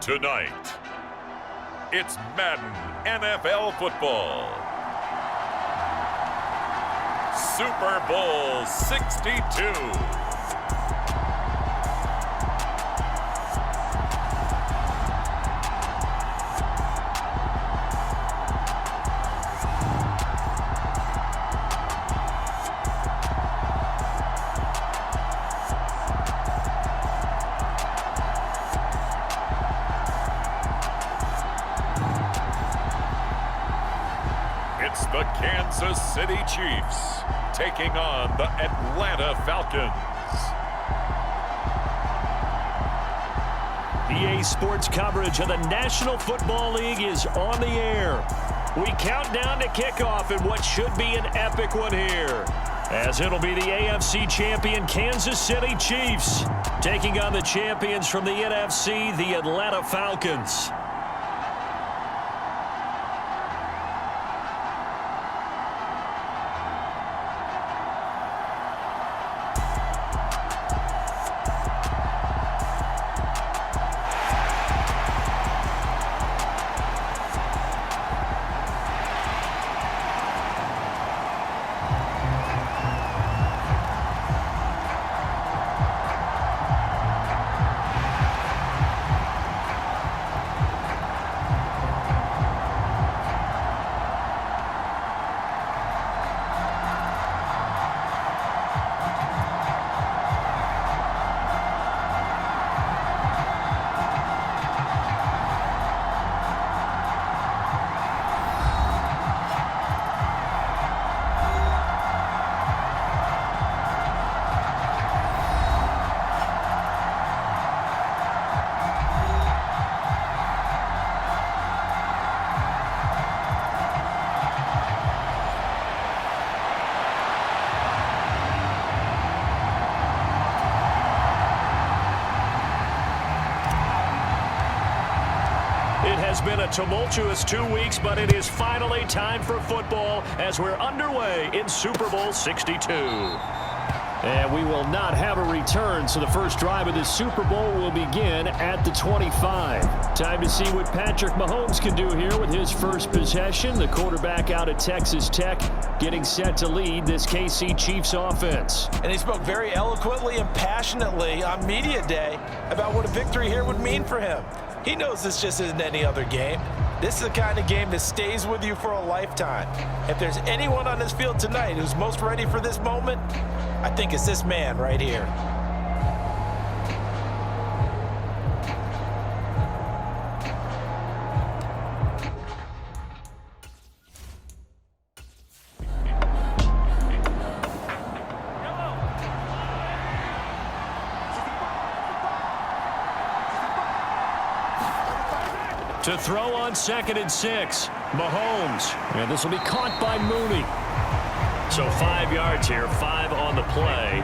Tonight, it's Madden NFL football. Super Bowl 62. It's the Kansas City Chiefs taking on the Atlanta Falcons. EA Sports coverage of the National Football League is on the air. We count down to kickoff in what should be an epic one here, as it'll be the AFC champion Kansas City Chiefs taking on the champions from the NFC, the Atlanta Falcons. It has been a tumultuous 2 weeks, but it is finally time for football as we're underway in Super Bowl 62. And we will not have a return, so the first drive of this Super Bowl will begin at the 25. Time to see what Patrick Mahomes can do here with his first possession. The quarterback out of Texas Tech getting set to lead this KC Chiefs offense. And he spoke very eloquently and passionately on Media Day about what a victory here would mean for him. He knows this just isn't any other game. This is the kind of game that stays with you for a lifetime. If there's anyone on this field tonight who's most ready for this moment, I think it's this man right here. To throw on 2nd and 6, Mahomes. And this will be caught by Mooney. So 5 yards here, 5 on the play.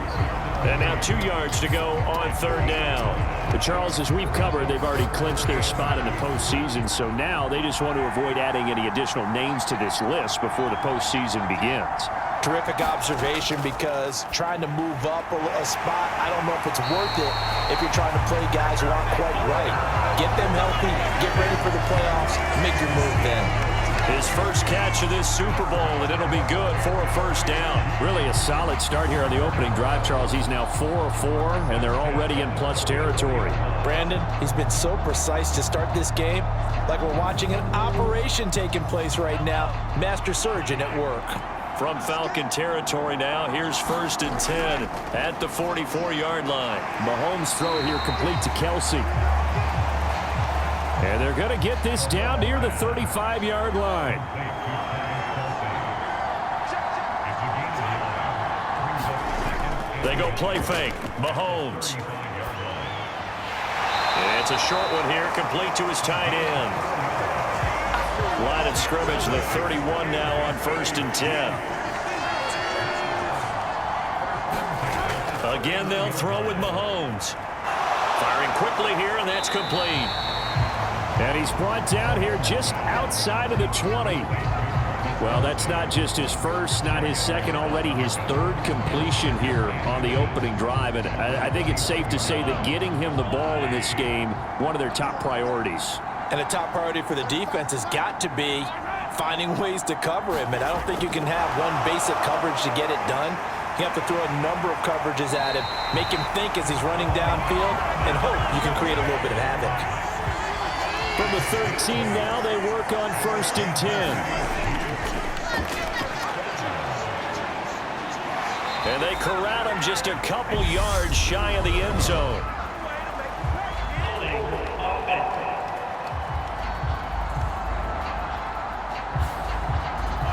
And now 2 yards to go on 3rd down. But Charles, as we've covered, they've already clinched their spot in the postseason. So now they just want to avoid adding any additional names to this list before the postseason begins. Terrific observation, because trying to move up a spot, I don't know if it's worth it if you're trying to play guys who aren't quite right. Get them healthy, get ready for the playoffs, make your move then. His first catch of this Super Bowl, and it'll be good for a first down. Really a solid start here on the opening drive, Charles. He's now 4 of 4, and they're already in plus territory. Brandon, he's been so precise to start this game, like we're watching an operation taking place right now. Master surgeon at work. From Falcon territory now, here's 1st and 10 at the 44-yard line. Mahomes' throw here complete to Kelsey. And they're going to get this down near the 35-yard line. They go play fake. Mahomes. And it's a short one here, complete to his tight end. Line of scrimmage, the 31 now on 1st and 10. Again, they'll throw with Mahomes. Firing quickly here, and that's complete. And he's brought down here just outside of the 20. Well, that's not just his first, not his second, already his third completion here on the opening drive. And I think it's safe to say that getting him the ball in this game, one of their top priorities. And a top priority for the defense has got to be finding ways to cover him. And I don't think you can have one basic coverage to get it done. You have to throw a number of coverages at him, make him think as he's running downfield, and hope you can create a little bit of havoc. From the 13 now, they work on 1st and 10. And they corral him just a couple yards shy of the end zone.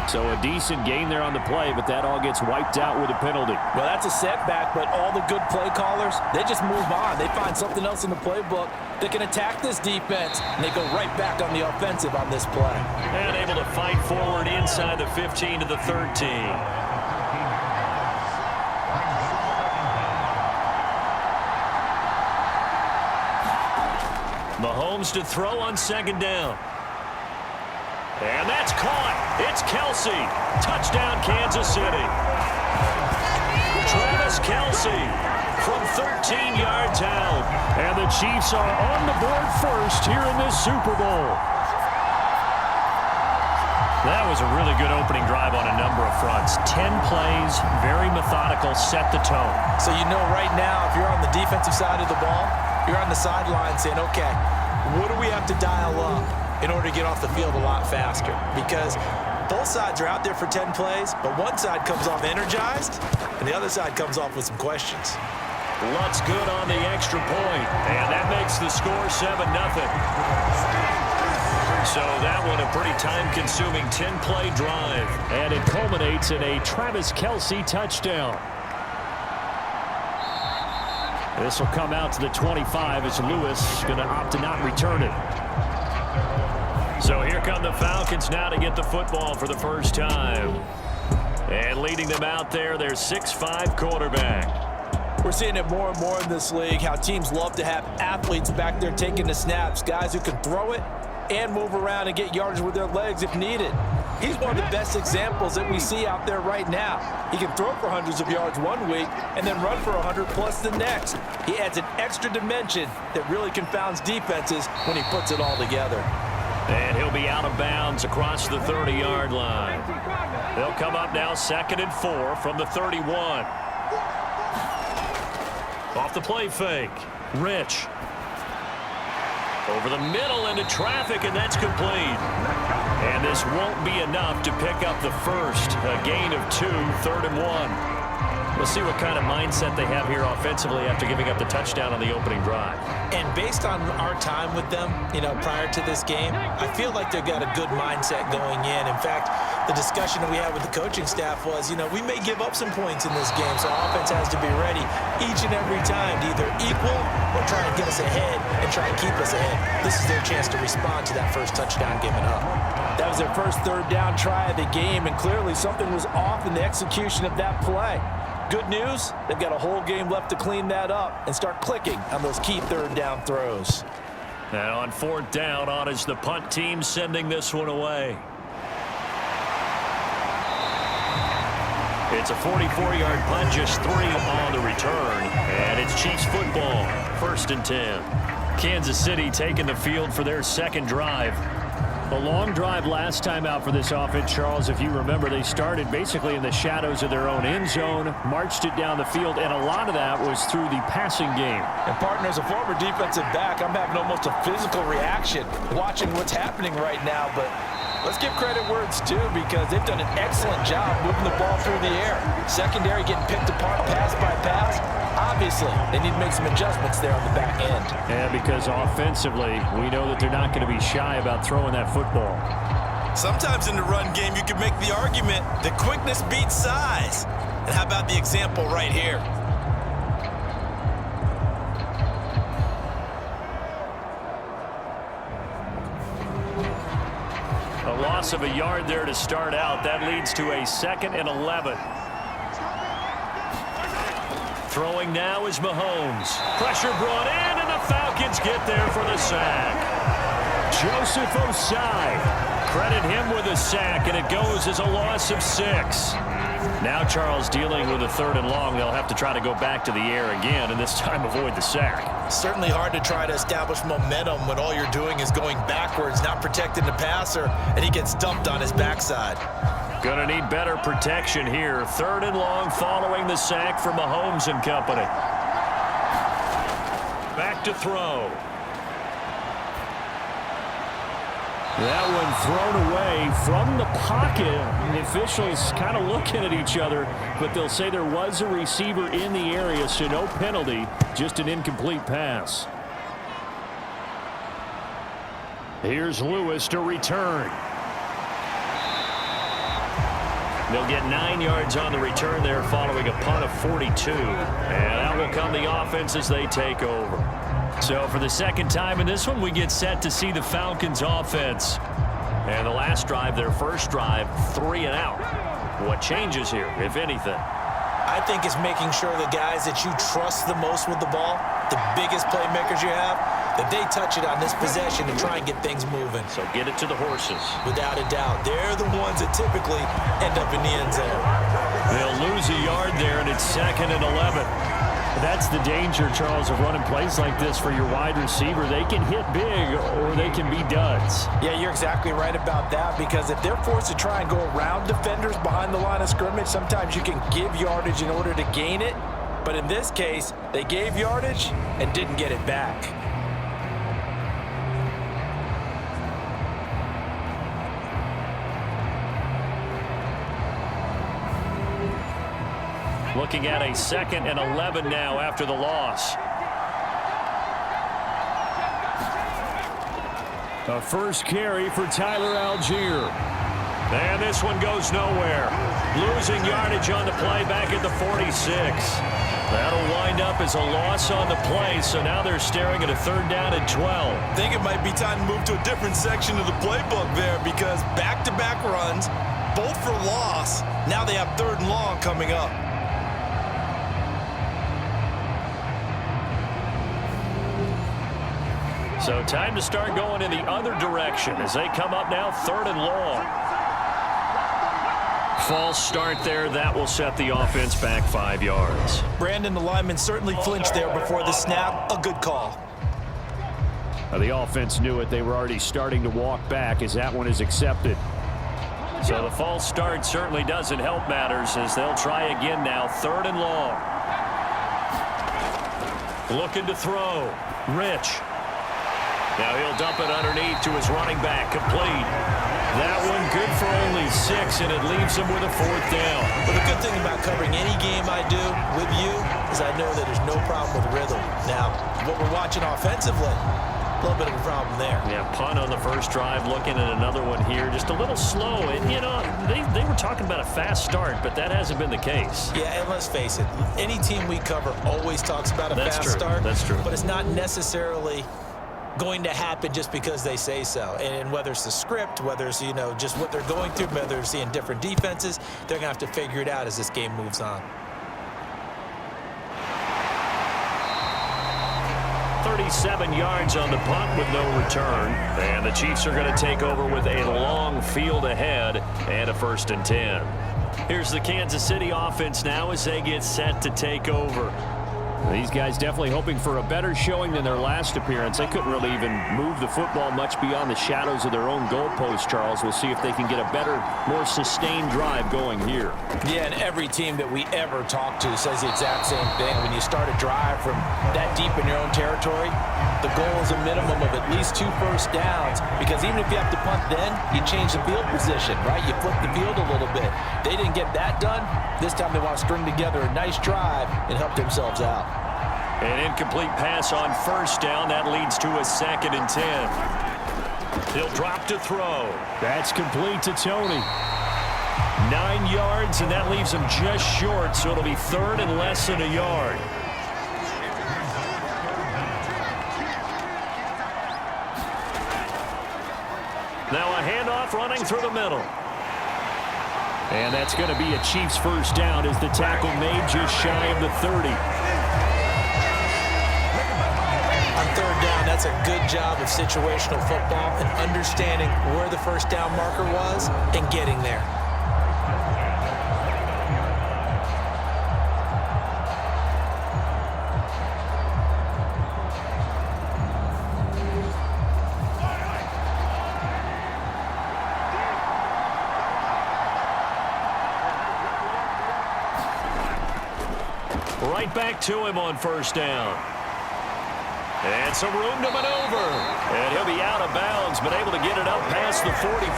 So a decent gain there on the play, but that all gets wiped out with a penalty. Well, that's a setback, but all the good play callers, they just move on. They find something else in the playbook that can attack this defense, and they go right back on the offensive on this play. And able to fight forward inside the 15 to the 13. Mahomes to throw on 2nd down. And that's caught. It's Kelsey. Touchdown, Kansas City. Travis Kelsey from 13 yards out. And the Chiefs are on the board first here in this Super Bowl. That was a really good opening drive on a number of fronts. 10 plays, very methodical, set the tone. So you know right now, if you're on the defensive side of the ball, you're on the sideline saying, okay, what do we have to dial up in order to get off the field a lot faster? Because both sides are out there for 10 plays, but one side comes off energized, and the other side comes off with some questions. Lutz good on the extra point, and that makes the score 7-0. So that one a pretty time-consuming 10-play drive, and it culminates in a Travis Kelsey touchdown. This will come out to the 25 as Lewis going to opt to not return it. So here come the Falcons now to get the football for the first time. And leading them out there, their 6'5" quarterback. We're seeing it more and more in this league, how teams love to have athletes back there taking the snaps, guys who can throw it and move around and get yardage with their legs if needed. He's one of the best examples that we see out there right now. He can throw for hundreds of yards one week and then run for 100+ the next. He adds an extra dimension that really confounds defenses when he puts it all together. And he'll be out of bounds across the 30-yard line. They'll come up now 2nd and 4 from the 31. Off the play fake. Rich. Over the middle into traffic, and that's complete. And this won't be enough to pick up the first. A gain of 2, 3rd and 1. We'll see what kind of mindset they have here offensively after giving up the touchdown on the opening drive. And based on our time with them, prior to this game, I feel like they've got a good mindset going in. In fact, the discussion that we had with the coaching staff was, we may give up some points in this game, so our offense has to be ready each and every time to either equal or try and get us ahead and try and keep us ahead. This is their chance to respond to that first touchdown given up. That was their first 3rd down try of the game, and clearly something was off in the execution of that play. Good news, they've got a whole game left to clean that up and start clicking on those key 3rd down throws. Now on 4th down, on is the punt team sending this one away. It's a 44-yard punt, just 3 on the return, and it's Chiefs football, 1st and 10. Kansas City taking the field for their 2nd drive. A long drive last time out for this offense, Charles. If you remember, they started basically in the shadows of their own end zone, marched it down the field, and a lot of that was through the passing game. And partner, as a former defensive back, I'm having almost a physical reaction watching what's happening right now, but let's give credit where it's due because they've done an excellent job moving the ball through the air. Secondary getting picked apart pass by pass. Obviously, they need to make some adjustments there on the back end. Yeah, because offensively, we know that they're not going to be shy about throwing that football. Sometimes in the run game, you can make the argument that quickness beats size. And how about the example right here? A loss of a yard there to start out. That leads to a 2nd and 11. Throwing now is Mahomes. Pressure brought in, and the Falcons get there for the sack. Joseph Osai credit him with a sack, and it goes as a loss of 6. Now Charles dealing with a 3rd and long. They'll have to try to go back to the air again, and this time avoid the sack. Certainly hard to try to establish momentum when all you're doing is going backwards, not protecting the passer, and he gets dumped on his backside. Gonna need better protection here. 3rd and long following the sack from Mahomes and company. Back to throw. That one thrown away from the pocket. The officials kind of looking at each other, but they'll say there was a receiver in the area, so no penalty, just an incomplete pass. Here's Lewis to return. They'll get 9 yards on the return there following a punt of 42. And out will come the offense as they take over. So for the second time in this one, we get set to see the Falcons offense. And the last drive, their first drive, 3 and out. What changes here, if anything? I think it's making sure the guys that you trust the most with the ball, the biggest playmakers you have, that they touch it on this possession and try and get things moving. So get it to the horses. Without a doubt. They're the ones that typically end up in the end zone. They'll lose a yard there, and it's 2nd and 11. That's the danger, Charles, of running plays like this for your wide receiver. They can hit big or they can be duds. Yeah, you're exactly right about that, because if they're forced to try and go around defenders behind the line of scrimmage, sometimes you can give yardage in order to gain it. But in this case, they gave yardage and didn't get it back. Looking at a 2nd and 11 now after the loss. A first carry for Tyler Algier. And this one goes nowhere. Losing yardage on the play back at the 46. That'll wind up as a loss on the play, so now they're staring at a 3rd down and 12. I think it might be time to move to a different section of the playbook there, because back-to-back runs, both for loss. Now they have 3rd and long coming up. So time to start going in the other direction as they come up now 3rd and long. False start there. That will set the offense back 5 yards. Brandon, the lineman, certainly flinched there before the snap. A good call. The offense knew it. They were already starting to walk back as that one is accepted. So the false start certainly doesn't help matters as they'll try again now. 3rd and long. Looking to throw. Rich. Now he'll dump it underneath to his running back. Complete. That one good for only 6, and it leaves him with a 4th down. But the good thing about covering any game I do with you is I know that there's no problem with rhythm. Now, what we're watching offensively, a little bit of a problem there. Yeah, punt on the first drive. Looking at another one here. Just a little slow. And, you know, they were talking about a fast start, but that hasn't been the case. Yeah, and let's face it, any team we cover always talks about a fast start. That's true. But it's not necessarily going to happen just because they say so. And whether it's the script, whether it's, you know, just what they're going through, whether they're seeing different defenses, they're going to have to figure it out as this game moves on. 37 yards on the punt with no return. And the Chiefs are going to take over with a long field ahead and a 1st and 10. Here's the Kansas City offense now as they get set to take over. These guys definitely hoping for a better showing than their last appearance. They couldn't really even move the football much beyond the shadows of their own goalpost, Charles. We'll see if they can get a better, more sustained drive going here. Yeah, and every team that we ever talk to says the exact same thing. When you start a drive from that deep in your own territory, the goal is a minimum of at least 2 first downs, because even if you have to punt then, you change the field position, right? You flip the field a little bit. They didn't get that done. This time they want to string together a nice drive and help themselves out. An incomplete pass on 1st down. That leads to a 2nd and 10. He'll drop to throw. That's complete to Tony. 9 yards, and that leaves him just short, so it'll be 3rd and less than a yard. Now a handoff running through the middle. And that's going to be a Chiefs 1st down as the tackle made just shy of the 30. On 3rd down, that's That's a good job of situational football and understanding where the first down marker was and getting there. Right back to him on first down. And some room to maneuver. And he'll be out of bounds, but able to get it up past the 45.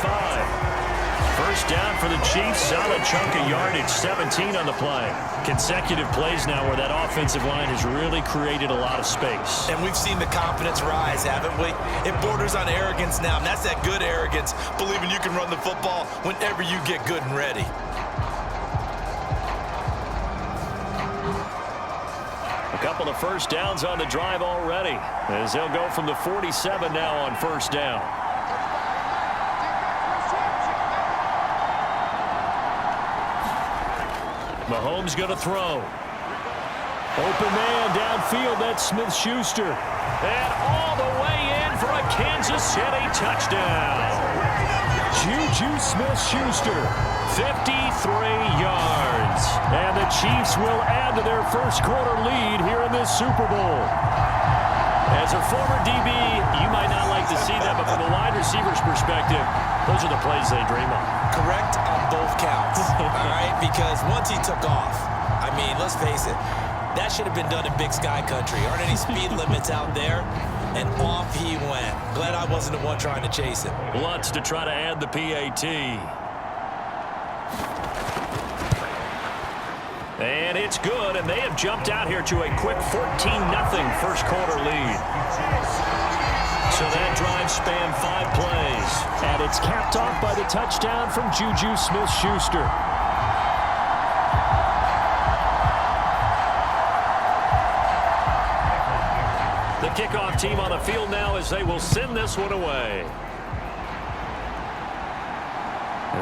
First down for the Chiefs. Solid chunk of yardage, 17 on the play. Consecutive plays now where that offensive line has really created a lot of space. And we've seen the confidence rise, haven't we? It borders on arrogance now, and that's that good arrogance, believing you can run the football whenever you get good and ready. Couple of first downs on the drive already, as they'll go from the 47 now on first down. Mahomes going to throw. Open man downfield, that's Smith-Schuster. And all the way in for a Kansas City touchdown. Juju Smith-Schuster, 53 yards. And the Chiefs will add to their first quarter lead here in this Super Bowl. As a former DB, you might not like to see that, but from a wide receiver's perspective, those are the plays they dream of. Correct on both counts, all right? Because once he took off, I mean, let's face it, that should have been done in Big Sky Country. Aren't any speed limits out there? And off he went. Glad I wasn't the one trying to chase him. Lutz to try to add the PAT. And it's good, and they have jumped out here to a quick 14-0 first quarter lead. So that drive spanned 5 plays. And it's capped off by the touchdown from Juju Smith-Schuster. The kickoff team on the field now as they will send this one away.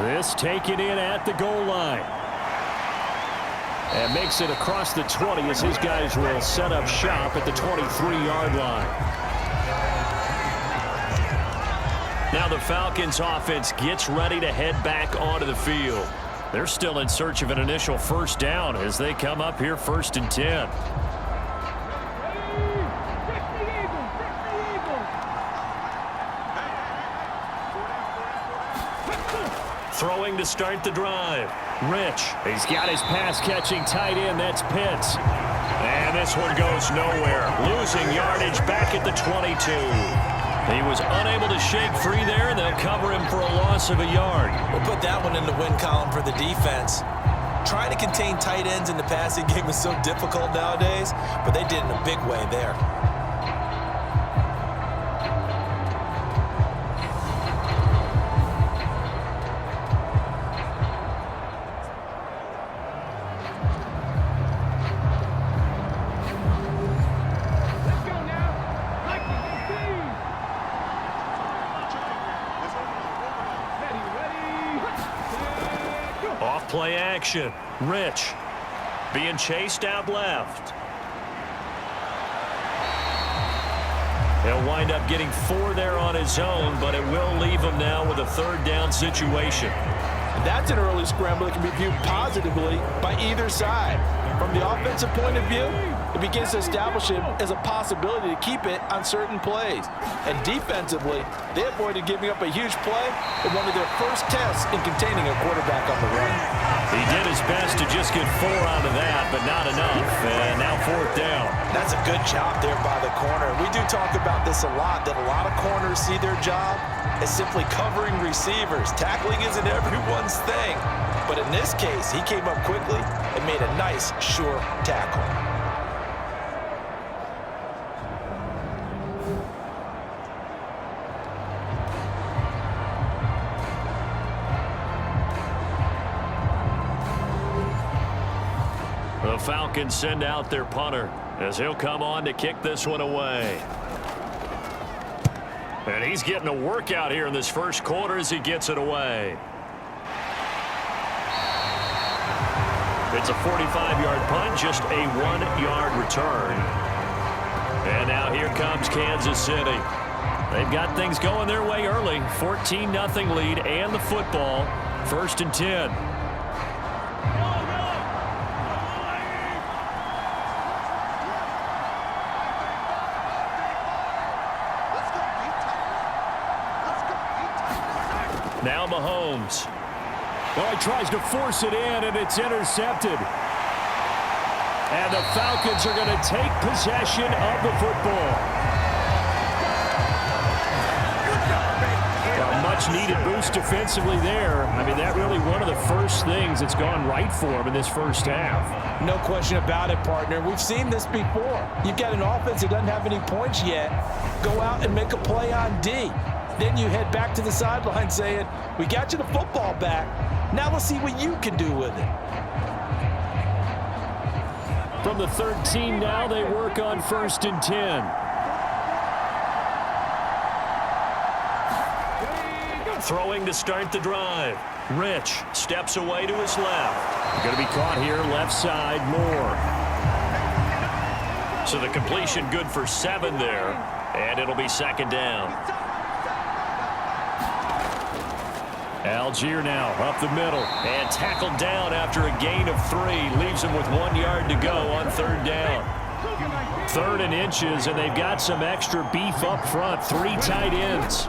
This taken in at the goal line. And makes it across the 20 as his guys will set up shop at the 23-yard line. Now the Falcons offense gets ready to head back onto the field. They're still in search of an initial first down as they come up here 1st and 10. Throwing to start the drive. Rich. He's got his pass-catching tight end. That's Pitts. And this one goes nowhere. Losing yardage back at the 22. He was unable to shake free there, and they'll cover him for a loss of a yard. We'll put that one in the win column for the defense. Trying to contain tight ends in the passing game is so difficult nowadays, but they did in a big way there. Play action. Rich being chased out left. He'll wind up getting 4 there on his own, but it will leave him now with a 3rd down situation. That's an early scramble that can be viewed positively by either side. From the offensive point of view, it begins to establish it as a possibility to keep it on certain plays. And defensively, they avoided giving up a huge play in one of their first tests in containing a quarterback on the run. He did his best to just get 4 out of that, but not enough. And now 4th down. That's a good job there by the corner. We do talk about this a lot, that a lot of corners see their job as simply covering receivers. Tackling isn't everyone's thing. But in this case, he came up quickly and made a nice, sure tackle. The Falcons send out their punter as he'll come on to kick this one away. And he's getting a workout here in this first quarter as he gets it away. It's a 45-yard punt, just a 1-yard return. And now here comes Kansas City. They've got things going their way early. 14-0 lead and the football. 1st and 10. Now Mahomes. Well, he tries to force it in, and it's intercepted. And the Falcons are going to take possession of the football. A much-needed boost defensively there. I mean, that really one of the first things that's gone right for him in this first half. No question about it, partner. We've seen this before. You've got an offense that doesn't have any points yet. Go out and make a play on D. Then you head back to the sideline saying, we got you the football back. Now let's see what you can do with it. From the 13 now, they work on 1st and 10. Throwing to start the drive. Rich steps away to his left. Going to be caught here left side, Moore. So the completion good for 7 there, and it'll be 2nd down. Algier now up the middle and tackled down after a gain of 3. Leaves him with 1 yard to go on 3rd down. 3rd and inches, and they've got some extra beef up front. 3 tight ends.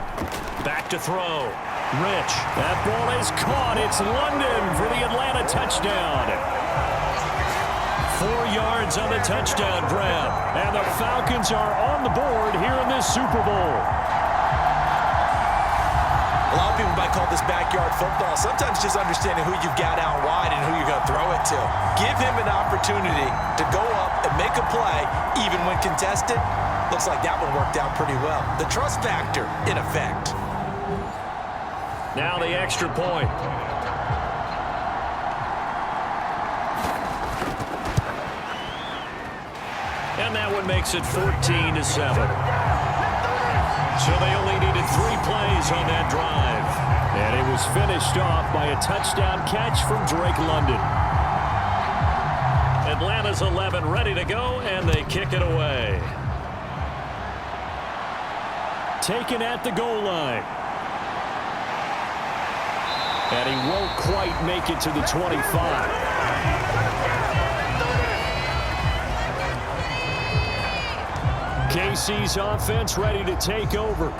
Back to throw. Rich. That ball is caught. It's London for the Atlanta touchdown. 4 yards on the touchdown grab. And the Falcons are on the board here in this Super Bowl. A lot of people might call this backyard football. Sometimes just understanding who you've got out wide and who you're going to throw it to. Give him an opportunity to go up and make a play, even when contested. Looks like that one worked out pretty well. The trust factor, in effect. Now the extra point. And that one makes it 14-7. So they only needed 3 plays on that drive. And it was finished off by a touchdown catch from Drake London. Atlanta's 11 ready to go, and they kick it away. Taken at the goal line. And he won't quite make it to the 25. KC's offense ready to take over.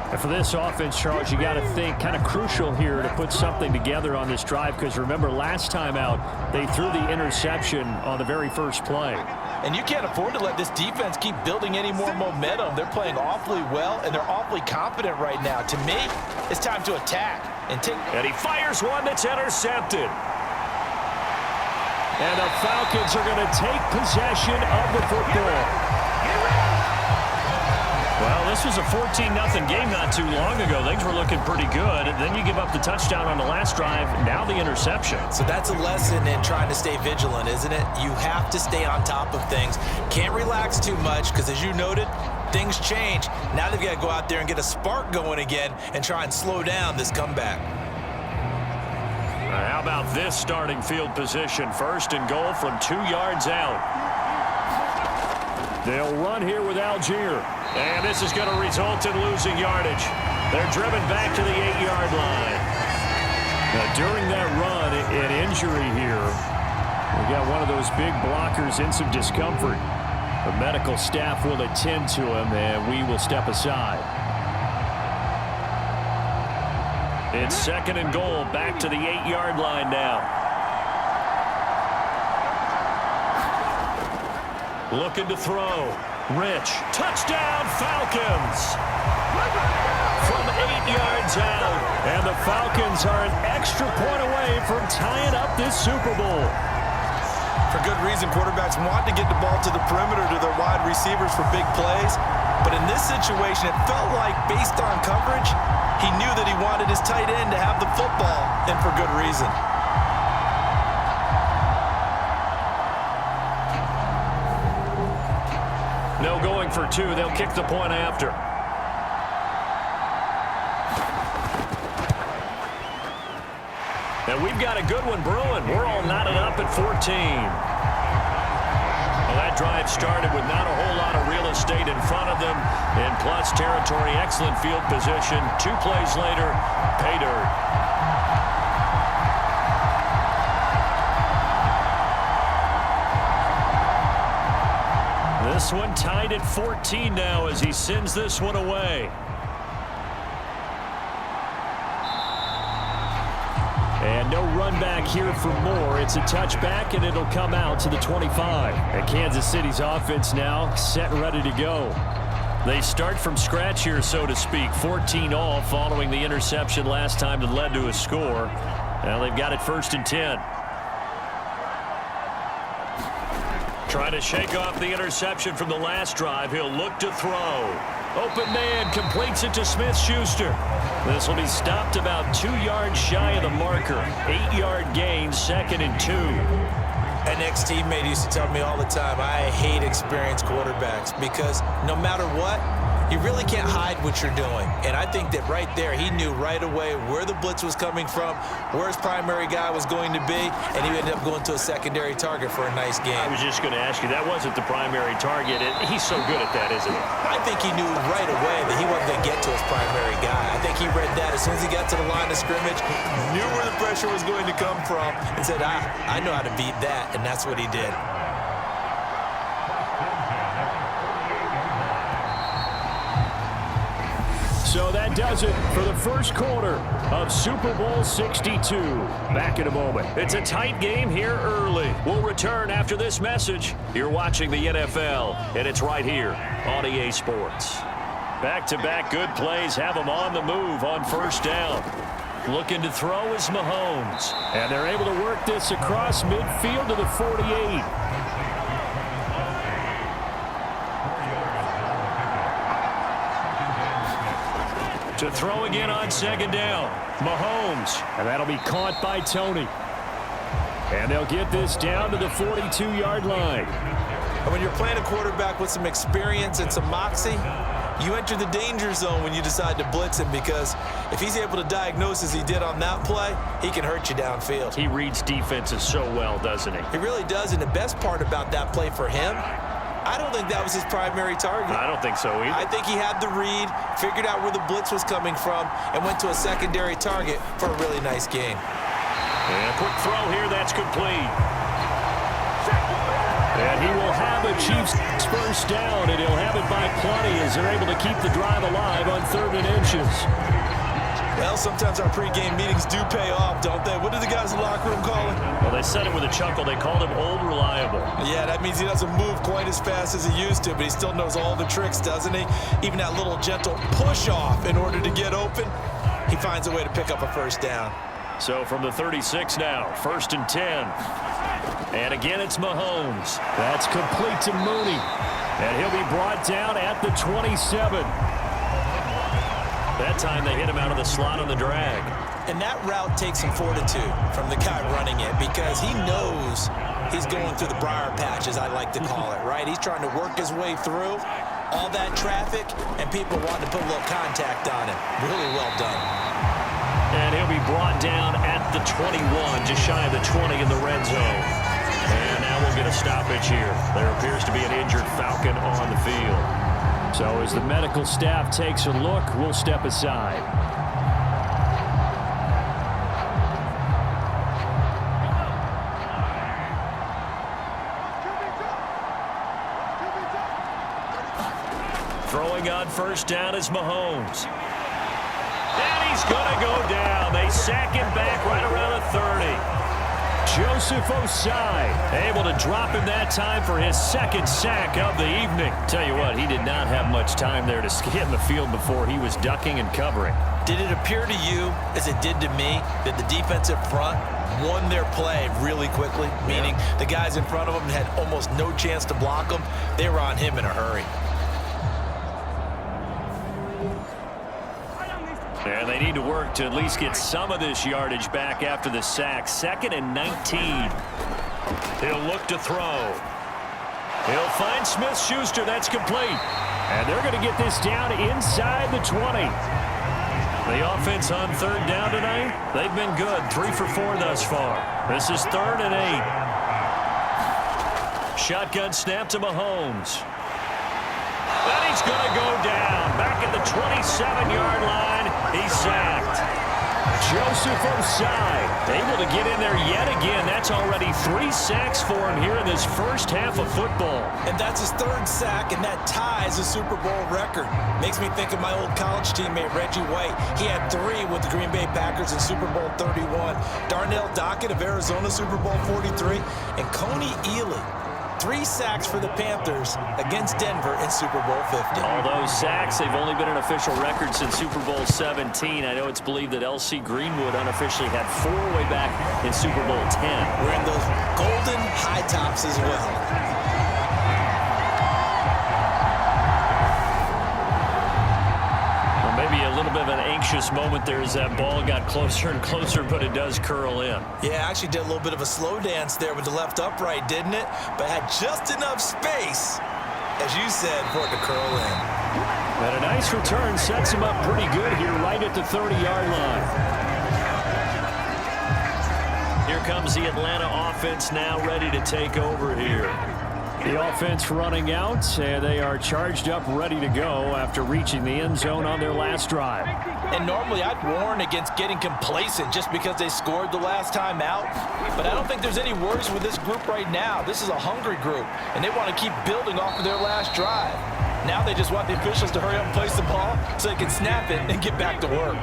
And for this offense, Charles, you got to think kind of crucial here to put something together on this drive, because remember last time out they threw the interception on the very first play. And you can't afford to let this defense keep building any more momentum. They're playing awfully well, and they're awfully confident right now. To me, it's time to attack. And he fires one that's intercepted. And the Falcons are going to take possession of the football. Well, this was a 14-0 game not too long ago. Things were looking pretty good. And then you give up the touchdown on the last drive. Now the interception. So that's a lesson in trying to stay vigilant, isn't it? You have to stay on top of things. Can't relax too much because, as you noted, things change. Now they've got to go out there and get a spark going again and try and slow down this comeback. How about this starting field position? 1st and goal from 2 yards out. They'll run here with Algier. And this is going to result in losing yardage. They're driven back to the 8-yard line. Now, during that run, an injury here. We got one of those big blockers in some discomfort. The medical staff will attend to him, and we will step aside. It's 2nd and goal, back to the 8-yard line now. Looking to throw. Rich. Touchdown, Falcons. From 8 yards out. And the Falcons are an extra point away from tying up this Super Bowl. For good reason, quarterbacks want to get the ball to the perimeter to their wide receivers for big plays. But in this situation, it felt like, based on coverage, he knew that he wanted his tight end to have the football, and for good reason. No going for 2. They'll kick the point after. And we've got a good one brewing. We're all knotted up at 14. Well, that drive started with not a whole lot of real estate in front of them. In plus territory, excellent field position. 2 plays later, pay dirt. This one tied at 14 now as he sends this one away. And no run back here for more. It's a touchback, and it'll come out to the 25. And Kansas City's offense now set and ready to go. They start from scratch here, so to speak. 14 all following the interception last time that led to a score. Now they've got it 1st and 10. Trying to shake off the interception from the last drive. He'll look to throw. Open man completes it to Smith-Schuster. This will be stopped about 2 yards shy of the marker. 8-yard gain, 2nd and 2. An ex-teammate used to tell me all the time, I hate experienced quarterbacks because no matter what, you really can't hide what you're doing. And I think that right there, he knew right away where the blitz was coming from, where his primary guy was going to be, and he ended up going to a secondary target for a nice game. I was just going to ask you, that wasn't the primary target. He's so good at that, isn't he? I think he knew right away that he wasn't going to get to his primary guy. I think he read that as soon as he got to the line of scrimmage, knew where the pressure was going to come from, and said, I know how to beat that, and that's what he did. So that does it for the first quarter of Super Bowl 62. Back in a moment. It's a tight game here early. We'll return after this message. You're watching the NFL, and it's right here on EA Sports. Back-to-back good plays have them on the move on 1st down. Looking to throw is Mahomes. And they're able to work this across midfield to the 48. To throw again on 2nd down. Mahomes. And that'll be caught by Tony. And they'll get this down to the 42-yard line. And when you're playing a quarterback with some experience and some moxie, you enter the danger zone when you decide to blitz him, because if he's able to diagnose as he did on that play, he can hurt you downfield. He reads defenses so well, doesn't he? He really does, and the best part about that play for him, I don't think that was his primary target. I don't think so either. I think he had the read, figured out where the blitz was coming from, and went to a secondary target for a really nice gain. And a quick throw here, that's complete. And he will have a Chiefs first down, and he'll have it by plenty as they're able to keep the drive alive on 3rd and inches. Well, sometimes our pregame meetings do pay off, don't they? What did the guys in the locker room call him? Well, they said it with a chuckle. They called him Old Reliable. Yeah, that means he doesn't move quite as fast as he used to, but he still knows all the tricks, doesn't he? Even that little gentle push-off in order to get open, he finds a way to pick up a 1st down. So from the 36 now, 1st and 10. And again, it's Mahomes. That's complete to Mooney. And he'll be brought down at the 27. That time they hit him out of the slot on the drag. And that route takes some fortitude from the guy running it, because he knows he's going through the briar patch, as I like to call it, right? He's trying to work his way through all that traffic, and people want to put a little contact on him. Really well done. And he'll be brought down at the 21, just shy of the 20 in the red zone. And now we'll get a stoppage here. There appears to be an injured Falcon on the field. So as the medical staff takes a look, we'll step aside. Throwing on 1st down is Mahomes. And he's going to go down. They sack him back right around the 30. Joseph Osai able to drop him that time for his 2nd sack of the evening. Tell you what, he did not have much time there to scan the field before he was ducking and covering. Did it appear to you, as it did to me, that the defensive front won their play really quickly? Meaning the guys in front of them had almost no chance to block them. They were on him in a hurry. And they need to work to at least get some of this yardage back after the sack. 2nd and 19. He'll look to throw. He'll find Smith-Schuster. That's complete. And they're going to get this down inside the 20. The offense on 3rd down tonight, they've been good. 3 for 4 thus far. This is 3rd and 8. Shotgun snap to Mahomes. And he's going to go down. Back at the 27-yard line. He's sacked. Joseph Osai able to get in there yet again. That's already 3 sacks for him here in this first half of football. And that's his 3rd sack, and that ties a Super Bowl record. Makes me think of my old college teammate, Reggie White. He had 3 with the Green Bay Packers in Super Bowl 31. Darnell Dockett of Arizona, Super Bowl 43. And Coney Ealy, 3 sacks for the Panthers against Denver in Super Bowl 50. All those sacks, they've only been an official record since Super Bowl 17. I know it's believed that L.C. Greenwood unofficially had 4 way back in Super Bowl 10. We're in those golden high tops as well. Maybe a little bit of an anxious moment there as that ball got closer and closer, but it does curl in. Yeah, actually did a little bit of a slow dance there with the left upright, didn't it? But had just enough space, as you said, for it to curl in. And a nice return sets him up pretty good here right at the 30-yard line. Here comes the Atlanta offense now ready to take over here. The offense running out, and they are charged up, ready to go after reaching the end zone on their last drive. And normally I'd warn against getting complacent just because they scored the last time out. But I don't think there's any worries with this group right now. This is a hungry group, and they want to keep building off of their last drive. Now they just want the officials to hurry up and place the ball so they can snap it and get back to work.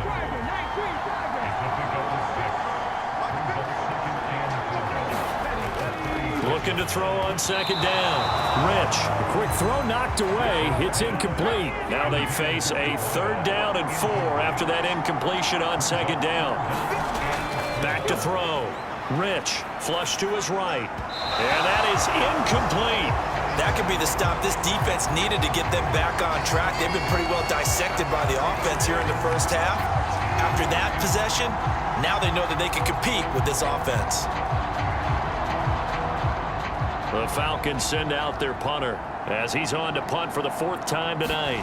Looking to throw on 2nd down. Rich, a quick throw knocked away. It's incomplete. Now they face a 3rd down and 4 after that incompletion on 2nd down. Back to throw. Rich, flush to his right. And that is incomplete. That could be the stop this defense needed to get them back on track. They've been pretty well dissected by the offense here in the first half. After that possession, now they know that they can compete with this offense. The Falcons send out their punter as he's on to punt for the 4th time tonight.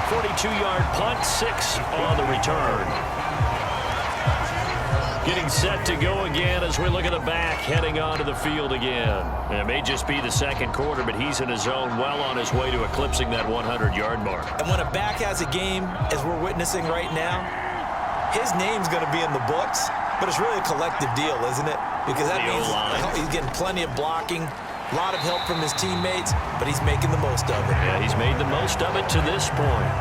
.42-yard punt, 6 on the return. Getting set to go again as we look at the back heading onto the field again. And it may just be the 2nd quarter, but he's in his zone, well on his way to eclipsing that 100-yard mark. And when a back has a game, as we're witnessing right now, his name's going to be in the books, but it's really a collective deal, isn't it? Because that means he's getting plenty of blocking, a lot of help from his teammates, but he's making the most of it. Yeah, he's made the most of it to this point.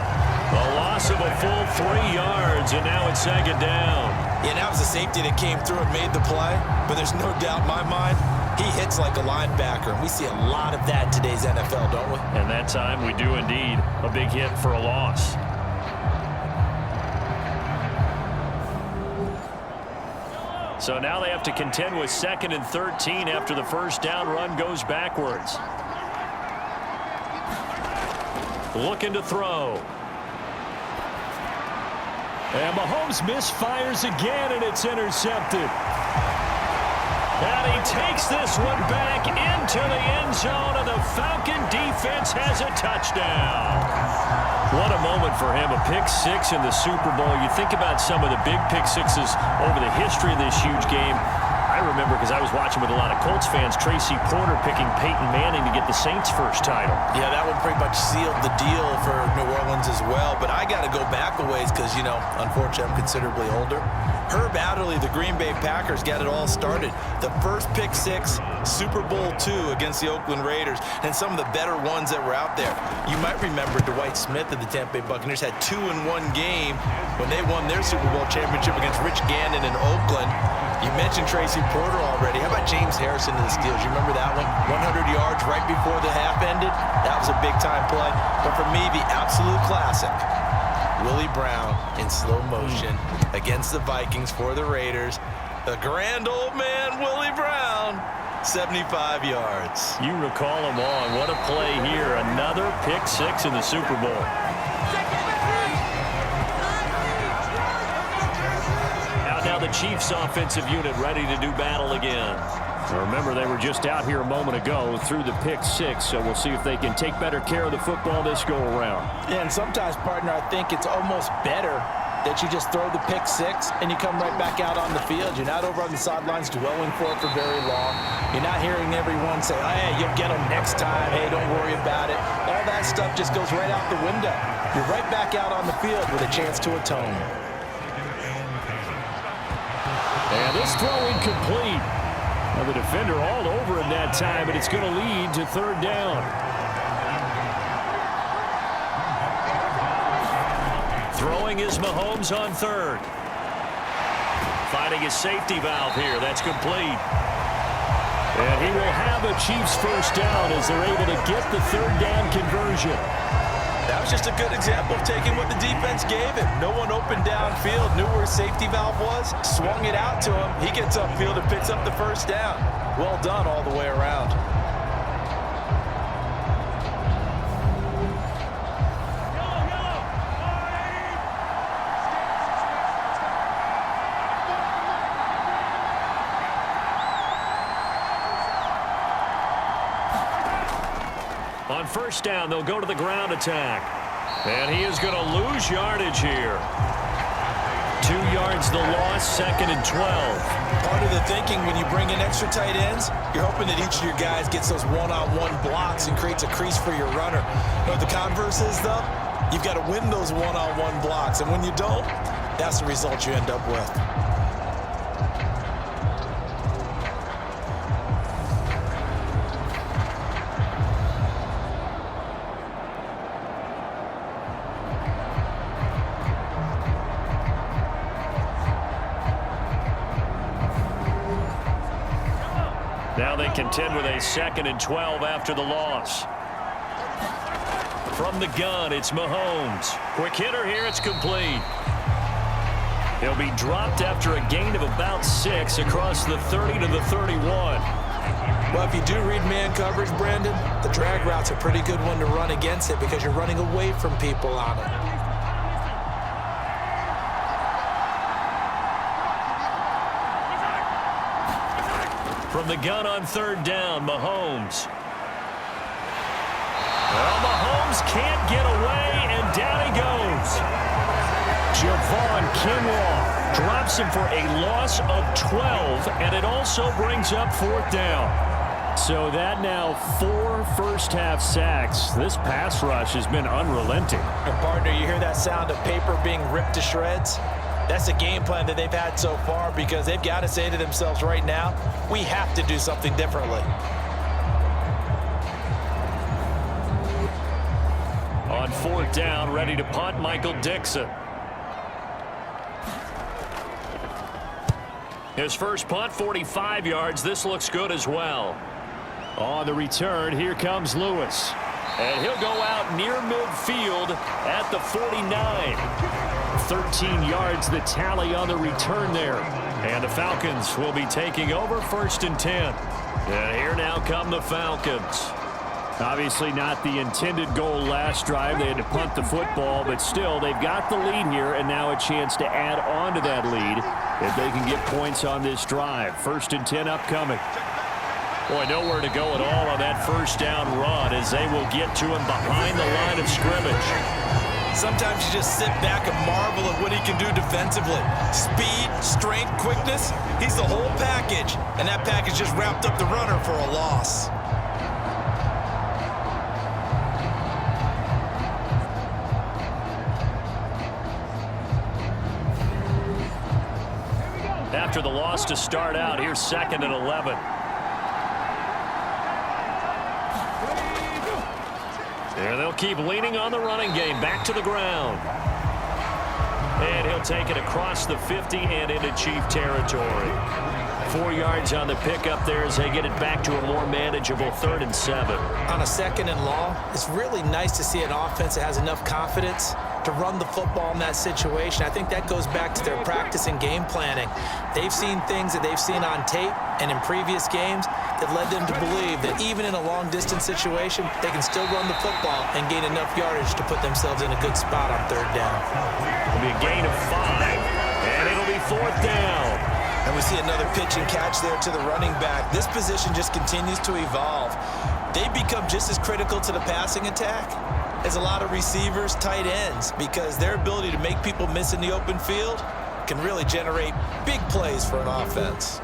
A loss of a full 3 yards, and now it's 2nd down. Yeah, that was a safety that came through and made the play, but there's no doubt in my mind, he hits like a linebacker, and we see a lot of that in today's NFL, don't we? And that time we do indeed. A big hit for a loss. So now they have to contend with 2nd and 13 after the 1st down run goes backwards. Looking to throw. And Mahomes misfires again, and it's intercepted. And he takes this one back into the end zone, and the Falcon defense has a touchdown. What a moment for him, a pick-6 in the Super Bowl. You think about some of the big pick-6s over the history of this huge game. I remember, because I was watching with a lot of Colts fans, Tracy Porter picking Peyton Manning to get the Saints' first title. Yeah, that one pretty much sealed the deal for New Orleans as well. But I got to go back a ways because, you know, unfortunately, I'm considerably older. Herb Adderley, the Green Bay Packers, got it all started. The first pick-6, Super Bowl II against the Oakland Raiders, and some of the better ones that were out there. You might remember Dwight Smith of the Tampa Bay Buccaneers had 2 in one game when they won their Super Bowl championship against Rich Gannon in Oakland. You mentioned Tracy Porter already. How about James Harrison of the Steelers? You remember that one? 100 yards right before the half ended? That was a big-time play. But for me, the absolute classic, Willie Brown in slow motion against the Vikings for the Raiders. The grand old man, Willie Brown, 75 yards. You recall them all. What a play here. Another pick-6 in the Super Bowl. Now the Chiefs offensive unit ready to do battle again. Remember, they were just out here a moment ago through the pick six, so we'll see if they can take better care of the football this go-around. Yeah, and sometimes, partner, I think it's almost better that you just throw the pick six and you come right back out on the field. You're not over on the sidelines dwelling for it for very long. You're not hearing everyone say, oh, hey, you'll get them next time. Hey, don't worry about it. All that stuff just goes right out the window. You're right back out on the field with a chance to atone. And this throw incomplete. Now the defender all over him that time, and it's going to lead to third down. Throwing is Mahomes on third. Finding his safety valve here. That's complete. And he will have a Chiefs first down as they're able to get the third down conversion. That was just a good example of taking what the defense gave him. No one opened downfield, knew where his safety valve was, swung it out to him. He gets upfield and picks up the first down. Well done all the way around. On first down, they'll go to the ground attack. And he is going to lose yardage here. 2 yards the loss, 2nd and 12. Part of the thinking when you bring in extra tight ends, you're hoping that each of your guys gets those one-on-one blocks and creates a crease for your runner. You know what the converse is, though? You've got to win those one-on-one blocks. And when you don't, that's the result you end up with. Now they contend with a 2nd and 12 after the loss. From the gun, it's Mahomes. Quick hitter here, it's complete. He'll be dropped after a gain of about 6 across the 30 to the 31. Well, if you do read man coverage, Brandon, the drag route's a pretty good one to run against it because you're running away from people on it. From the gun on third down, Mahomes. Well, Mahomes can't get away, and down he goes. Javon Kinlaw drops him for a loss of 12, and it also brings up 4th down. So that now 4 first-half sacks. This pass rush has been unrelenting. And partner, you hear that sound of paper being ripped to shreds? That's the game plan that they've had so far because they've got to say to themselves right now, we have to do something differently. On 4th down, ready to punt, Michael Dixon. His first punt, 45 yards. This looks good as well. On the return, here comes Lewis. And he'll go out near midfield at the 49. 13 yards the tally on the return there. And the Falcons will be taking over 1st and 10. And here now come the Falcons. Obviously not the intended goal last drive. They had to punt the football, but still they've got the lead here and now a chance to add on to that lead if they can get points on this drive. 1st and 10 upcoming. Boy, nowhere to go at all on that first down run as they will get to him behind the line of scrimmage. Sometimes you just sit back and marvel at what he can do defensively. Speed, strength, quickness, he's the whole package. And that package just wrapped up the runner for a loss. After the loss to start out, here's 2nd and 11. And they'll keep leaning on the running game. Back to the ground. And he'll take it across the 50 and into Chief territory. 4 yards on the pickup there as they get it back to a more manageable 3rd and 7. On a 2nd and long, it's really nice to see an offense that has enough confidence to run the football in that situation. I think that goes back to their practice and game planning. They've seen things that they've seen on tape and in previous games that led them to believe that even in a long-distance situation, they can still run the football and gain enough yardage to put themselves in a good spot on 3rd down. It'll be a gain of 5, and it'll be 4th down. And we see another pitch and catch there to the running back. This position just continues to evolve. They become just as critical to the passing attack as a lot of receivers, tight ends, because their ability to make people miss in the open field can really generate big plays for an offense.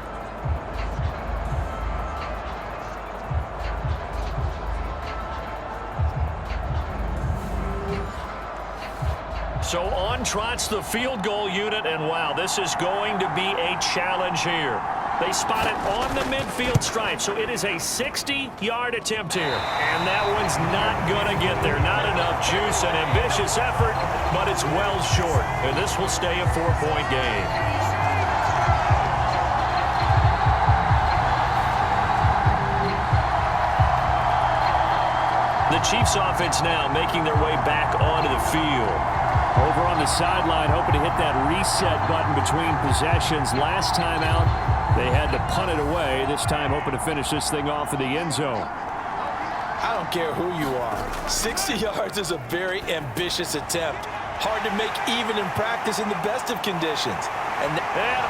So on trots the field goal unit, and wow, this is going to be a challenge here. They spot it on the midfield stripe, so it is a 60-yard attempt here. And that one's not going to get there. Not enough juice, an ambitious effort, but it's well short. And this will stay a 4-point game. The Chiefs offense now making their way back onto the field. Over on the sideline, hoping to hit that reset button between possessions. Last time out, they had to punt it away. This time, hoping to finish this thing off in the end zone. I don't care who you are. 60 yards is a very ambitious attempt. Hard to make even in practice in the best of conditions. And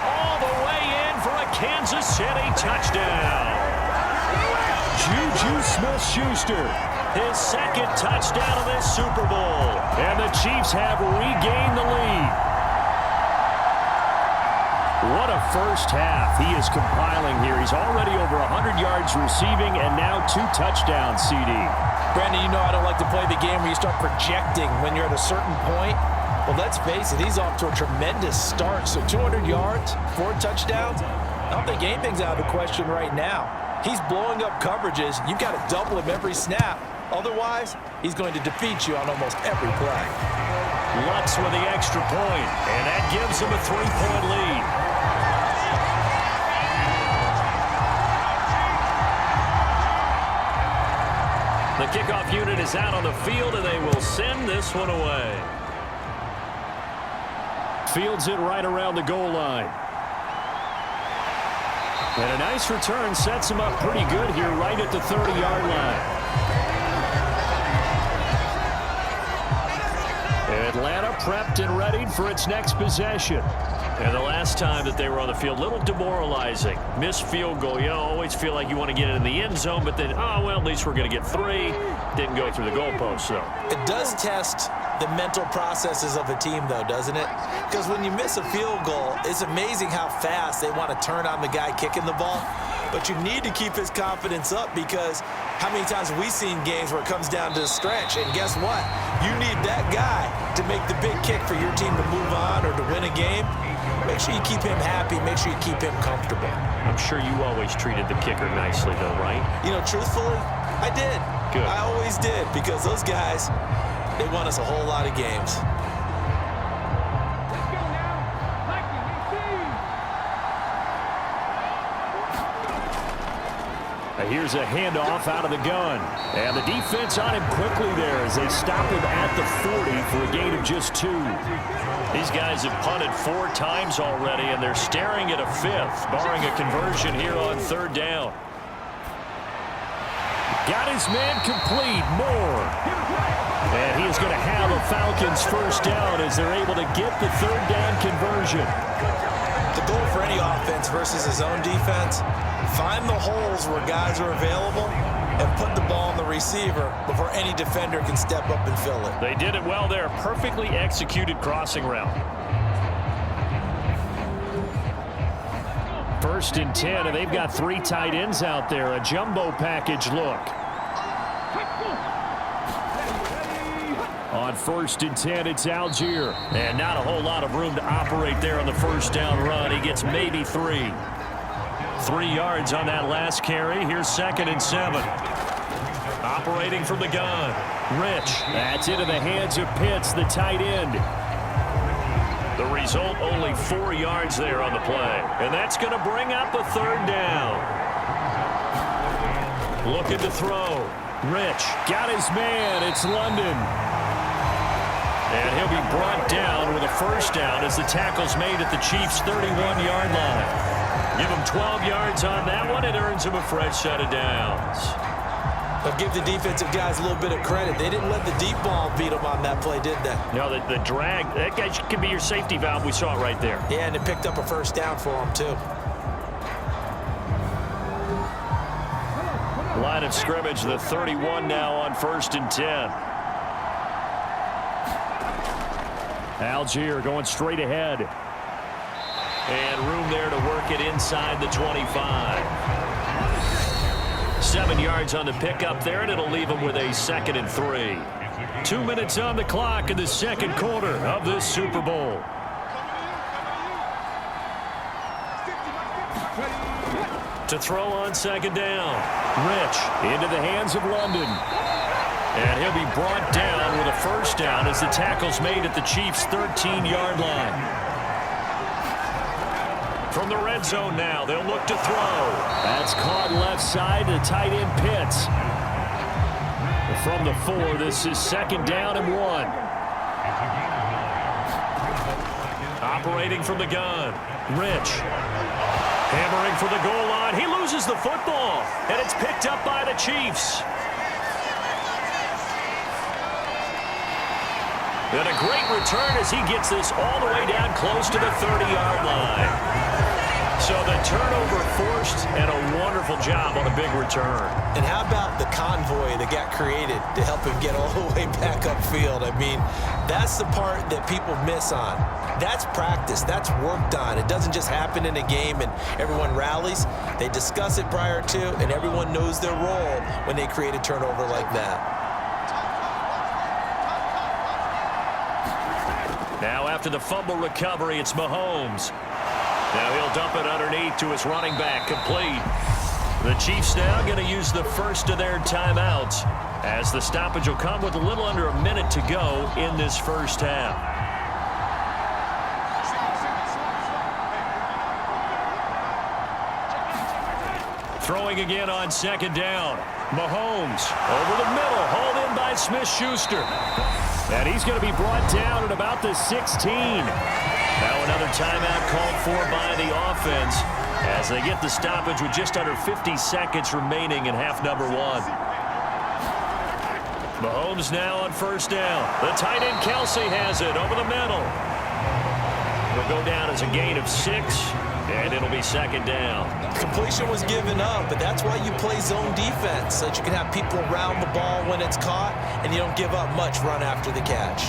all the way in for a Kansas City touchdown. Juju Smith-Schuster, his second touchdown of this Super Bowl. And the Chiefs have regained the lead. What a first half he is compiling here. He's already over 100 yards receiving and now 2 touchdowns, CD. Brandon, you know I don't like to play the game where you start projecting when you're at a certain point. Well, let's face it, he's off to a tremendous start. So 200 yards, 4 touchdowns. I don't think anything's out of the question right now. He's blowing up coverages. You've got to double him every snap. Otherwise, he's going to defeat you on almost every play. Lutz with the extra point, and that gives him a 3-point lead. The kickoff unit is out on the field, and they will send this one away. Fields it right around the goal line. And a nice return sets him up pretty good here right at the 30-yard line. Atlanta prepped and readied for its next possession. And the last time that they were on the field, a little demoralizing. Missed field goal. You always feel like you want to get it in the end zone, but then, oh, well, at least we're going to get 3. Didn't go through the goalpost, though. It does test the mental processes of a team, though, doesn't it? Because when you miss a field goal, it's amazing how fast they want to turn on the guy kicking the ball. But you need to keep his confidence up, because how many times have we seen games where it comes down to a stretch? And guess what? You need that guy to make the big kick for your team to move on or to win a game. Make sure you keep him happy. Make sure you keep him comfortable. I'm sure you always treated the kicker nicely, though, right? You know, truthfully, I did. Good. I always did, because those guys, they won us a whole lot of games. Here's a handoff out of the gun. And the defense on him quickly there as they stop him at the 40 for a gain of just 2. These guys have punted 4 times already, and they're staring at a 5th, barring a conversion here on 3rd down. Got his man complete, Moore. And he is going to have a Falcons first down as they're able to get the 3rd down conversion. The goal for any offense versus his own defense, find the holes where guys are available and put the ball on the receiver before any defender can step up and fill it. They did it well there. Perfectly executed crossing route. 1st and 10, and they've got 3 tight ends out there. A jumbo package look. On 1st and 10, it's Algier. And not a whole lot of room to operate there on the first down run. He gets maybe 3. 3 yards on that last carry. Here's 2nd and 7. Operating from the gun. Rich. That's into the hands of Pitts, the tight end. The result, only 4 yards there on the play. And that's going to bring up the 3rd down. Looking to throw. Rich. Got his man. It's London. And he'll be brought down with a first down as the tackle's made at the Chiefs' 31-yard line. Give him 12 yards on that one. It earns him a fresh set of downs. But give the defensive guys a little bit of credit. They didn't let the deep ball beat them on that play, did they? No, the drag, that guy could be your safety valve. We saw it right there. Yeah, and it picked up a first down for them, too. Line of scrimmage, the 31 now on 1st and 10. Algier going straight ahead. And room there to work it inside the 25. 7 yards on the pickup there, and it'll leave them with a 2nd and 3. 2 minutes on the clock in the second quarter of this Super Bowl. To throw on 2nd down. Rich into the hands of London. And he'll be brought down with a 1st down as the tackle's made at the Chiefs' 13-yard line. From the red zone now, they'll look to throw. That's caught left side to tight end Pitts. From the 4, this is 2nd down and 1. Operating from the gun, Rich. Hammering for the goal line. He loses the football, and it's picked up by the Chiefs. And a great return as he gets this all the way down close to the 30-yard line. So the turnover forced, and a wonderful job on a big return. And how about the convoy that got created to help him get all the way back upfield? I mean, that's the part that people miss on. That's practice. That's worked on. It doesn't just happen in a game and everyone rallies. They discuss it prior to, and everyone knows their role when they create a turnover like that. Now after the fumble recovery, it's Mahomes. Now he'll dump it underneath to his running back, complete. The Chiefs now going to use the first of their timeouts as the stoppage will come with a little under a minute to go in this first half. Throwing again on 2nd down. Mahomes over the middle, hauled in by Smith-Schuster. And he's going to be brought down at about the 16. Now another timeout called for by the offense as they get the stoppage with just under 50 seconds remaining in half number 1. Mahomes now on 1st down. The tight end Kelsey has it over the middle. It'll go down as a gain of 6, and it'll be 2nd down. Completion was given up, but that's why you play zone defense, so that you can have people around the ball when it's caught, and you don't give up much run after the catch.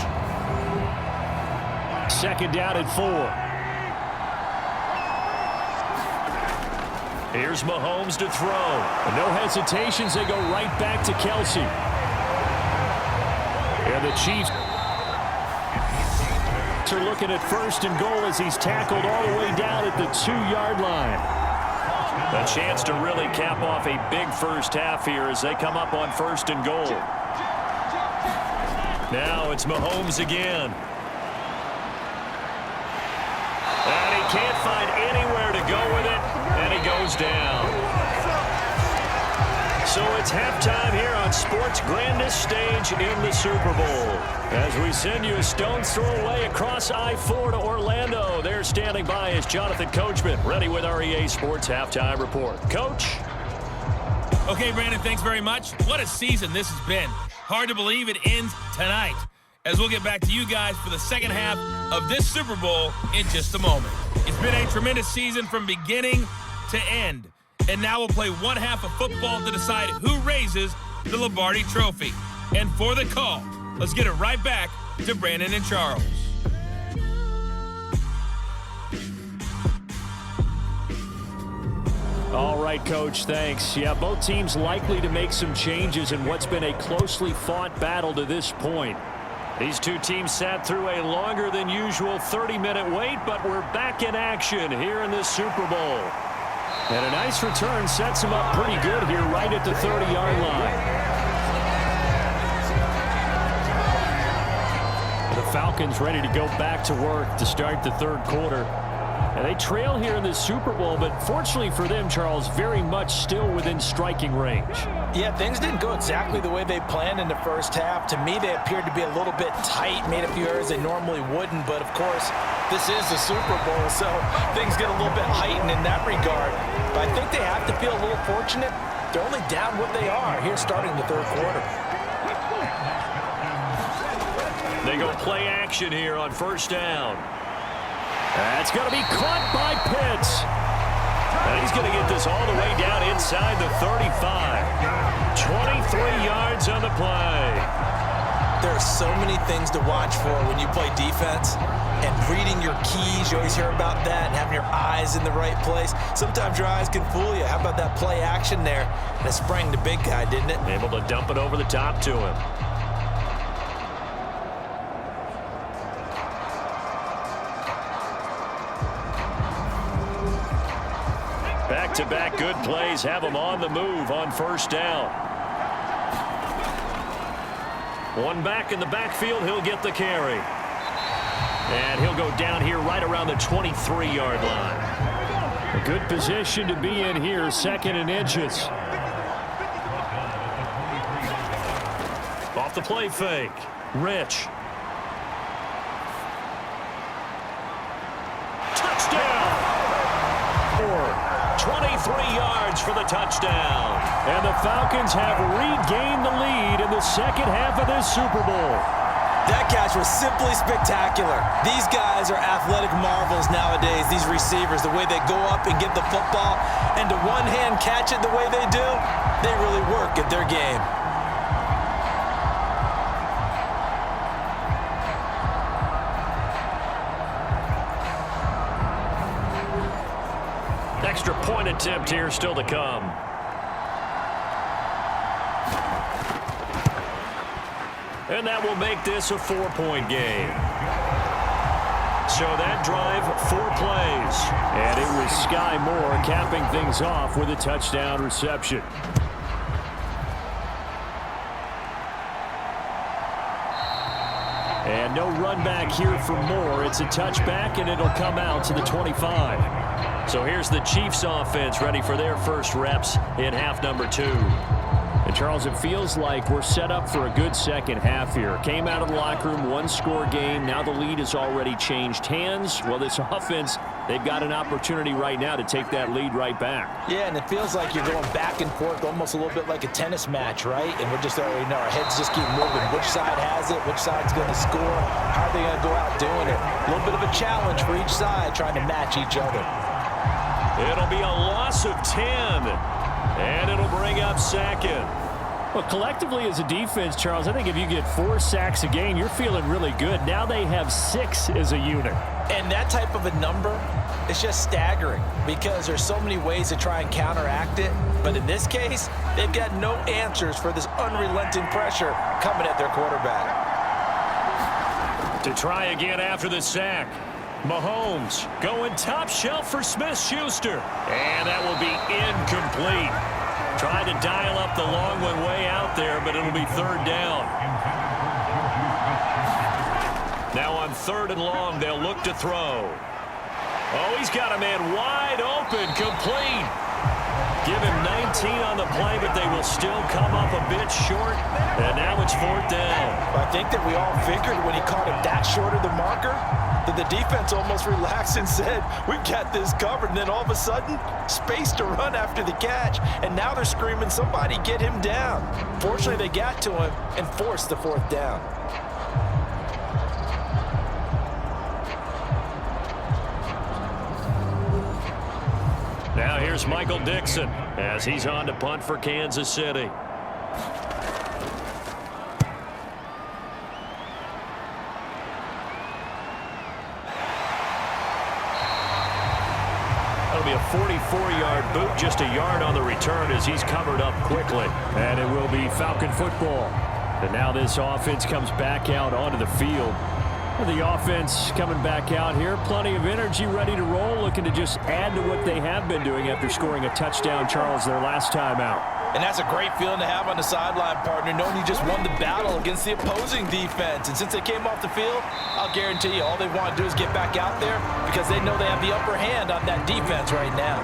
2nd down and 4. Here's Mahomes to throw. No hesitations. They go right back to Kelsey. And the Chiefs are looking at 1st and goal as he's tackled all the way down at the 2-yard line. A chance to really cap off a big first half here as they come up on 1st and goal. Now it's Mahomes again. And he can't find anywhere to go with it, and he goes down. So it's halftime here on sports' grandest stage in the Super Bowl. As we send you a stone's throw away across I-4 to Orlando. There standing by is Jonathan Coachman, ready with our EA Sports Halftime Report. Coach? Okay, Brandon, thanks very much. What a season this has been. Hard to believe it ends tonight, as we'll get back to you guys for the second half of this Super Bowl in just a moment. It's been a tremendous season from beginning to end. And now we'll play one half of football to decide who raises the Lombardi Trophy. And for the call, let's get it right back to Brandon and Charles. All right, Coach, thanks. Yeah, both teams likely to make some changes in what's been a closely fought battle to this point. These two teams sat through a longer than usual 30-minute wait, but we're back in action here in this Super Bowl. And a nice return sets him up pretty good here right at the 30-yard line. The Falcons ready to go back to work to start the third quarter. And they trail here in the Super Bowl, but fortunately for them, Charles, very much still within striking range. Yeah, things didn't go exactly the way they planned in the first half. To me, they appeared to be a little bit tight, made a few errors they normally wouldn't. But, of course, this is the Super Bowl, so things get a little bit heightened in that regard. But I think they have to feel a little fortunate. They're only down what they are here starting the third quarter. They go play action here on 1st down. That's going to be caught by Pitts. And he's going to get this all the way down inside the 35. 23 yards on the play. There are so many things to watch for when you play defense. And reading your keys, you always hear about that, and having your eyes in the right place. Sometimes your eyes can fool you. How about that play action there? And it sprang the big guy, didn't it? Able to dump it over the top to him. Back-to-back good plays have him on the move on first down. One back in the backfield, he'll get the carry. And he'll go down here right around the 23-yard line. A good position to be in here, 2nd and inches. Off the play fake. Rich. Touchdown! 23 yards for the touchdown. And the Falcons have regained the lead in the second half of this Super Bowl. That catch was simply spectacular. These guys are athletic marvels nowadays, these receivers, the way they go up and get the football, and to one-hand catch it the way they do, they really work at their game. Extra point attempt here still to come. And that will make this a 4-point game. So that drive, 4 plays. And it was Sky Moore capping things off with a touchdown reception. And no run back here for Moore. It's a touchback, and it'll come out to the 25. So here's the Chiefs offense ready for their first reps in half number 2. And Charles, it feels like we're set up for a good second half here. Came out of the locker room, 1-score game. Now the lead has already changed hands. Well, this offense, they've got an opportunity right now to take that lead right back. Yeah, and it feels like you're going back and forth almost a little bit like a tennis match, right? And we're just already know our heads just keep moving. Which side has it? Which side's going to score? How are they going to go out doing it? A little bit of a challenge for each side trying to match each other. It'll be a loss of 10. And it'll bring up 2nd. Well, collectively as a defense, Charles, I think if you get 4 sacks a game, you're feeling really good. Now they have 6 as a unit. And that type of a number is just staggering because there's so many ways to try and counteract it. But in this case, they've got no answers for this unrelenting pressure coming at their quarterback. To try again after the sack. Mahomes going top shelf for Smith-Schuster. And that will be incomplete. Trying to dial up the long one way out there, but it'll be 3rd down. Now on 3rd and long, they'll look to throw. Oh, he's got a man wide open, complete. Give him 19 on the play, but they will still come up a bit short. And now it's 4th down. I think that we all figured when he caught him that short of the marker, that the defense almost relaxed and said, we've got this covered. And then all of a sudden, space to run after the catch. And now they're screaming, somebody get him down. Fortunately, they got to him and forced the 4th down. Now here's Michael Dixon as he's on to punt for Kansas City. That'll be a 44-yard boot, just a yard on the return as he's covered up quickly. And it will be Falcon football. And now this offense comes back out onto the field. The offense coming back out here, plenty of energy, ready to roll, looking to just add to what they have been doing after scoring a touchdown, Charles, their last time out. And that's a great feeling to have on the sideline, partner, knowing you just won the battle against the opposing defense. And since they came off the field, I'll guarantee you all they want to do is get back out there because they know they have the upper hand on that defense right now.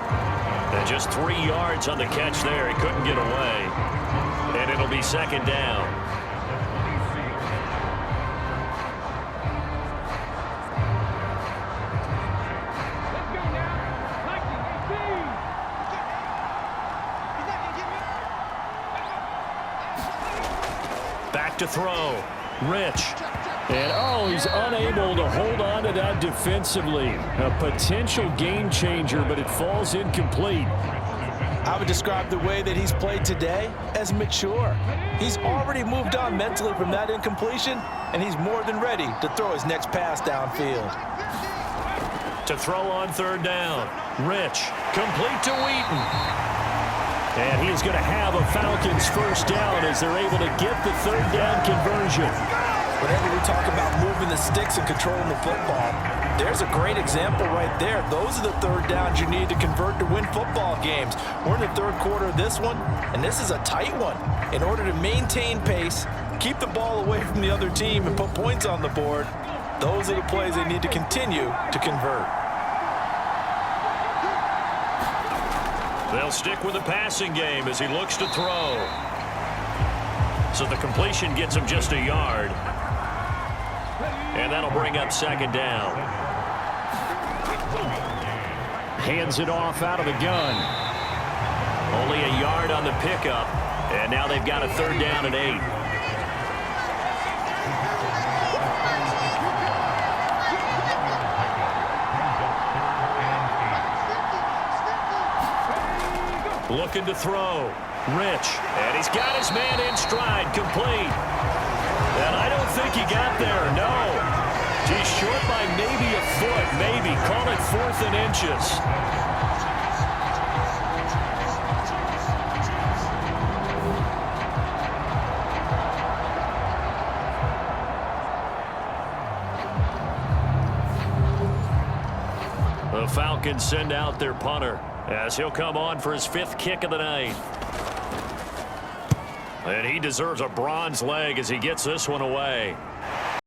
And just 3 yards on the catch there. He couldn't get away. And it'll be 2nd down. To throw. Rich. And, oh, he's unable to hold on to that defensively. A potential game changer, but it falls incomplete. I would describe the way that he's played today as mature. He's already moved on mentally from that incompletion, and he's more than ready to throw his next pass downfield. To throw on third down. Rich, complete to Wheaton. And he's going to have a Falcons first down as they're able to get the third down conversion. Whenever we talk about moving the sticks and controlling the football, there's a great example right there. Those are the third downs you need to convert to win football games. We're in the third quarter of this one, and this is a tight one. In order to maintain pace, keep the ball away from the other team, and put points on the board, those are the plays they need to continue to convert. They'll stick with the passing game as he looks to throw. So the completion gets him just a yard. And that'll bring up second down. Hands it off out of the gun. Only a yard on the pickup. And now they've got a third down and 8. Looking to throw. Rich. And he's got his man in stride. Complete. And I don't think he got there. No. He's short by maybe a foot. Maybe. Call it 4th and inches. The Falcons send out their punter as he'll come on for his 5th kick of the night. And he deserves a bronze leg as he gets this one away.